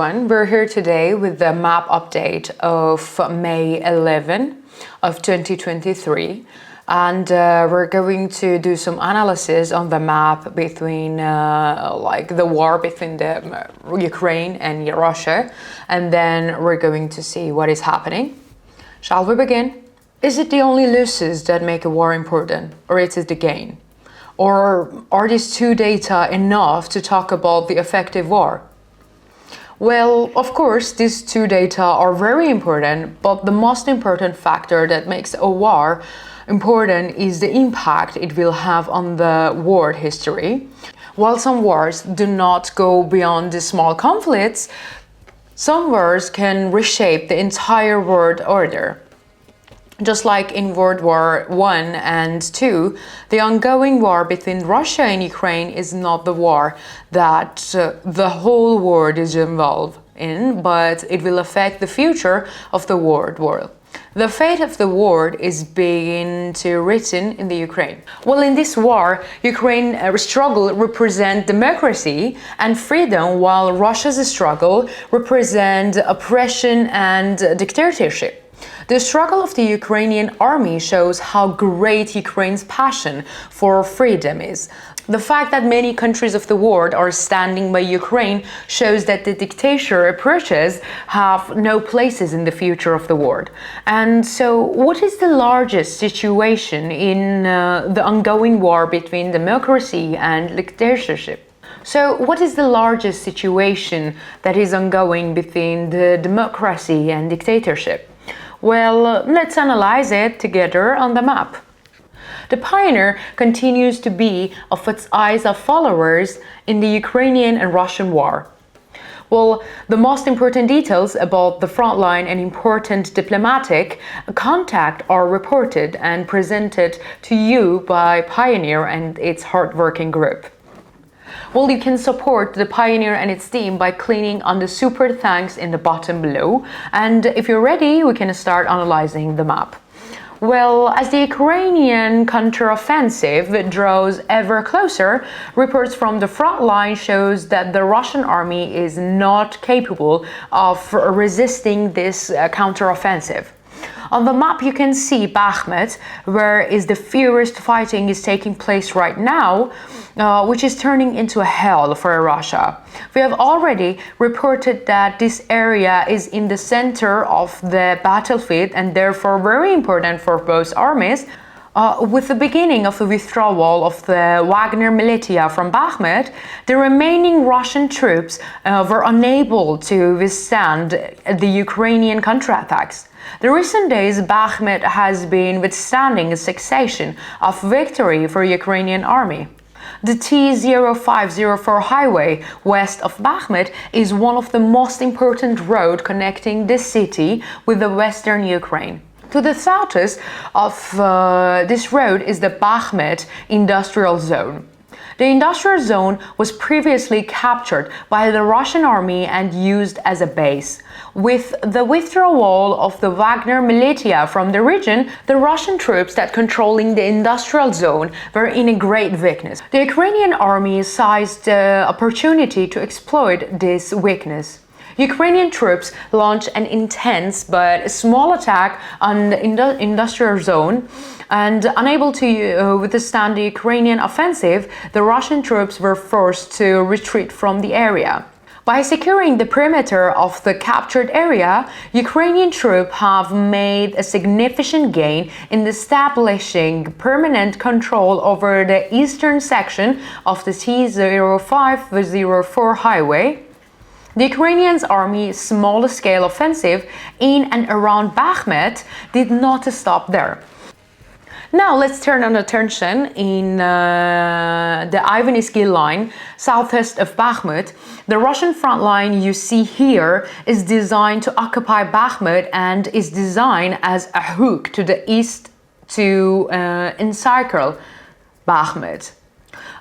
everyone, we're here today with the map update of May 11 of 2023, and we're going to do some analysis on the map between the war between the Ukraine and Russia, and then we're going to see what is happening. Shall we begin? Is it the only losses that make a war important, or is it the gain? Or are these two data enough to talk about the effective war? Well, of course, these two data are very important, but the most important factor that makes a war important is the impact it will have on the world history. While some wars do not go beyond the small conflicts, some wars can reshape the entire world order. Just like in World War I and II, the ongoing war between Russia and Ukraine is not the war that the whole world is involved in, but it will affect the future of the world. The fate of the world is being written in the Ukraine. Well, in this war, Ukraine's struggle represents democracy and freedom, while Russia's struggle represents oppression and dictatorship. The struggle of the Ukrainian army shows how great Ukraine's passion for freedom is. The fact that many countries of the world are standing by Ukraine shows that the dictator approaches have no places in the future of the world. And so, what is the largest situation in the ongoing war between democracy and dictatorship? So, what is the largest situation that is ongoing between the democracy and dictatorship? Well, let's analyze it together on the map. The pioneer continues to be of its eyes of followers in the Ukrainian and Russian war. Well, the most important details about the front line and important diplomatic contact are reported and presented to you by Pioneer and its hardworking group. Well, you can support the Pioneer and its team by clicking on the super thanks in the bottom below. And if you're ready, we can start analyzing the map. Well, as the Ukrainian counteroffensive draws ever closer, reports from the front line shows that the Russian army is not capable of resisting this counteroffensive. On the map, you can see Bakhmut, where is the fiercest fighting is taking place right now, which is turning into a hell for Russia. We have already reported that this area is in the center of the battlefield and therefore very important for both armies. With the beginning of the withdrawal of the Wagner militia from Bakhmut, the remaining Russian troops were unable to withstand the Ukrainian counterattacks. The recent days, Bakhmut has been withstanding a succession of victory for Ukrainian army. The T-0504 highway west of Bakhmut is one of the most important roads connecting this city with the western Ukraine. To the southeast of this road is the Bakhmut industrial zone. The industrial zone was previously captured by the Russian army and used as a base. With the withdrawal of the Wagner militia from the region, the Russian troops that controlling the industrial zone were in a great weakness. The Ukrainian army seized the opportunity to exploit this weakness. Ukrainian troops launched an intense but small attack on the industrial zone, and unable to withstand the Ukrainian offensive, the Russian troops were forced to retreat from the area. By securing the perimeter of the captured area, Ukrainian troops have made a significant gain in establishing permanent control over the eastern section of the T-0504 highway. The Ukrainian army's small-scale offensive in and around Bakhmut did not stop there. Now let's turn our attention in the Ivanivsky line, southeast of Bakhmut. The Russian front line you see here is designed to occupy Bakhmut and is designed as a hook to the east to encircle Bakhmut.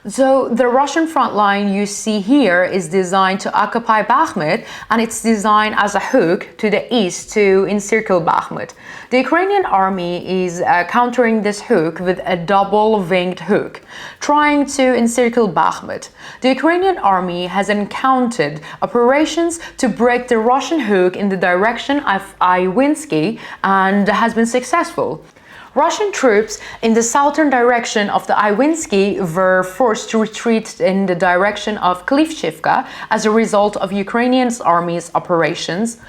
So the Russian front line you see here is designed to occupy Bakhmut, and it's designed as a hook to the east to encircle Bakhmut. The Ukrainian army is countering this hook with a double-winged hook, trying to encircle Bakhmut. The Ukrainian army has encountered operations to break the Russian hook in the direction of Iwinsky and has been successful. Russian troops in the southern direction of the Iwinsky were forced to retreat in the direction of Klishivka as a result of Ukrainian army's operations.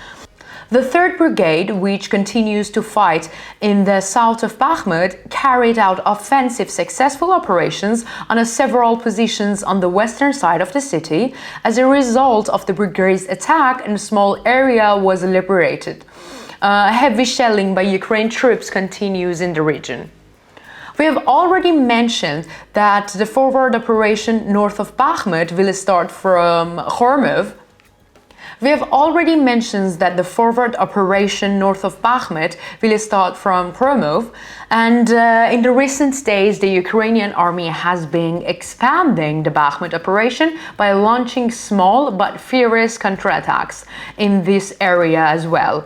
The 3rd Brigade, which continues to fight in the south of Bakhmut, carried out offensive successful operations on several positions on the western side of the city. As a result of the brigade's attack, a small area was liberated. Heavy shelling by Ukraine troops continues in the region. We have already mentioned that the forward operation north of Bakhmut will start from Khormov. We have already mentioned that the forward operation north of Bakhmut will start from Kromov, and in the recent days the Ukrainian army has been expanding the Bakhmut operation by launching small but furious counterattacks in this area as well.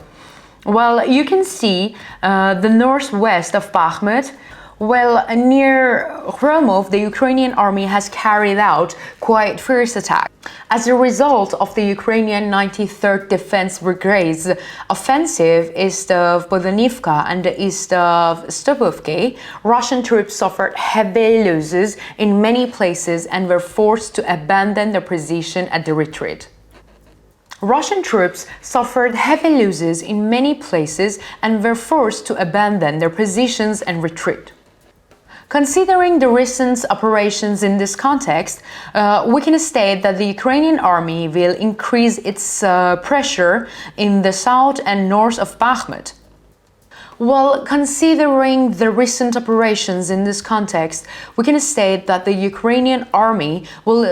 Well, you can see the northwest of Bakhmut. Well, near Kromov, the Ukrainian army has carried out quite fierce attack. As a result of the Ukrainian 93rd Defense Brigade's offensive east of Bodanivka and east of Stobovki, Russian troops suffered heavy losses in many places and were forced to abandon their position at the retreat. Russian troops suffered heavy losses in many places and were forced to abandon their positions and retreat. Considering the recent operations in this context, we can state that the Ukrainian army will increase its pressure in the south and north of Bakhmut. Well, considering the recent operations in this context, we can state that the Ukrainian army will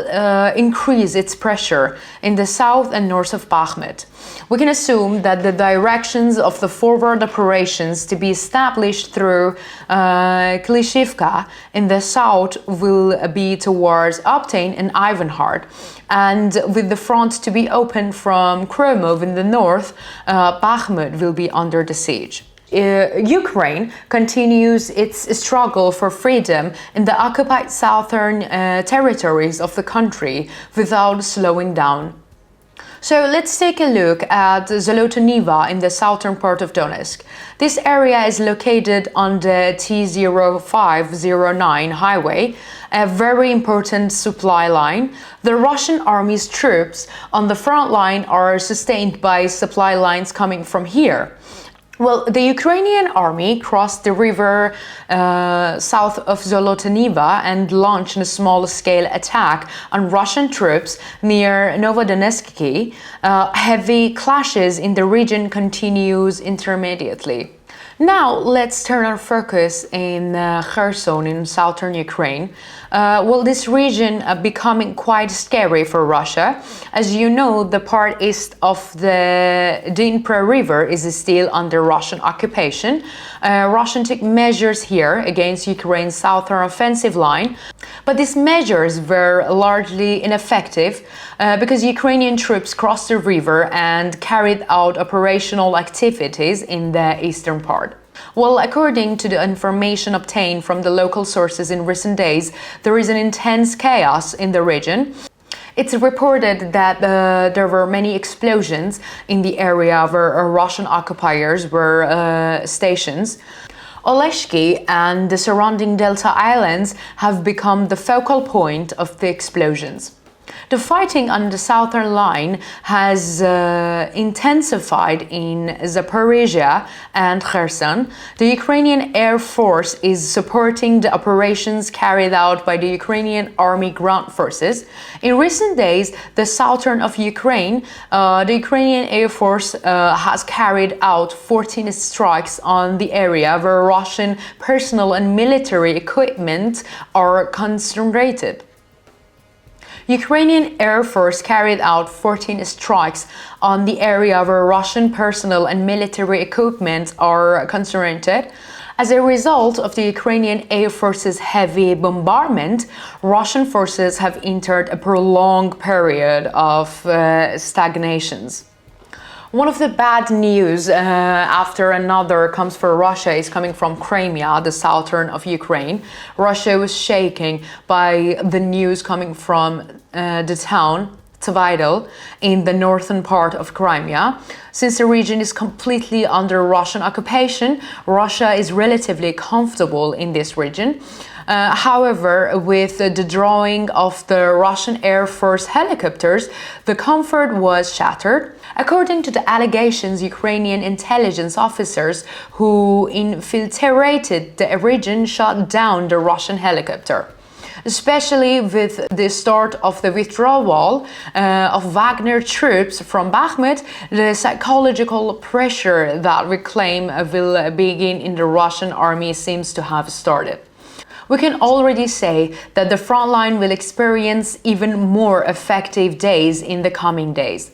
increase its pressure in the south and north of Bakhmut. We can assume that the directions of the forward operations to be established through Klishivka in the south will be towards Optain and Ivanhard, and with the front to be opened from Kromov in the north, Bakhmut will be under the siege. Ukraine continues its struggle for freedom in the occupied southern territories of the country without slowing down. So let's take a look at Zolotoniva in the southern part of Donetsk. This area is located on the T-0509 highway, a very important supply line. The Russian army's troops on the front line are sustained by supply lines coming from here. Well, the Ukrainian army crossed the river south of Zolotoniva and launched a small-scale attack on Russian troops near Novodonetsky. Heavy clashes in the region continues intermediately. Now let's turn our focus in Kherson in southern Ukraine. Well, this region becoming quite scary for Russia. As you know, the part east of the Dnipro River is still under Russian occupation. Russia took measures here against Ukraine's southern offensive line, but these measures were largely ineffective because Ukrainian troops crossed the river and carried out operational activities in the eastern part. Well, according to the information obtained from the local sources in recent days, there is an intense chaos in the region. It's reported that there were many explosions in the area where Russian occupiers were stationed. Oleshki and the surrounding Delta Islands have become the focal point of the explosions. The fighting on the southern line has intensified in Zaporizhia and Kherson. The Ukrainian Air Force is supporting the operations carried out by the Ukrainian Army ground forces. In recent days, the southern of Ukraine, the Ukrainian Air Force has carried out 14 strikes on the area where Russian personnel and military equipment are concentrated. Ukrainian Air Force carried out 14 strikes on the area where Russian personnel and military equipment are concentrated. As a result of the Ukrainian Air Force's heavy bombardment, Russian forces have entered a prolonged period of stagnations. One of the bad news after another comes for Russia is coming from Crimea, the southern of Ukraine. Russia was shaken by the news coming from the town Tvidel in the northern part of Crimea. Since the region is completely under Russian occupation, Russia is relatively comfortable in this region. However, with the drawing of the Russian Air Force helicopters, the comfort was shattered. According to the allegations, Ukrainian intelligence officers who infiltrated the region shot down the Russian helicopter. Especially with the start of the withdrawal of Wagner troops from Bakhmut, the psychological pressure that reclaim will begin in the Russian army seems to have started. We can already say that the front line will experience even more effective days in the coming days.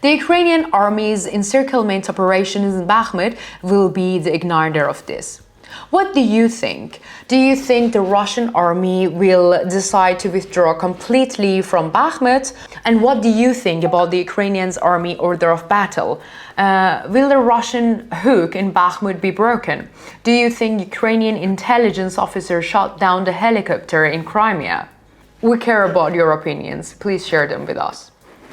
The Ukrainian army's encirclement operations in Bakhmut will be the igniter of this. What do you think? Do you think the Russian army will decide to withdraw completely from Bakhmut? And what do you think about the Ukrainian army order of battle? Will the Russian hook in Bakhmut be broken? Do you think Ukrainian intelligence officers shot down the helicopter in Crimea? We care about your opinions. Please share them with us.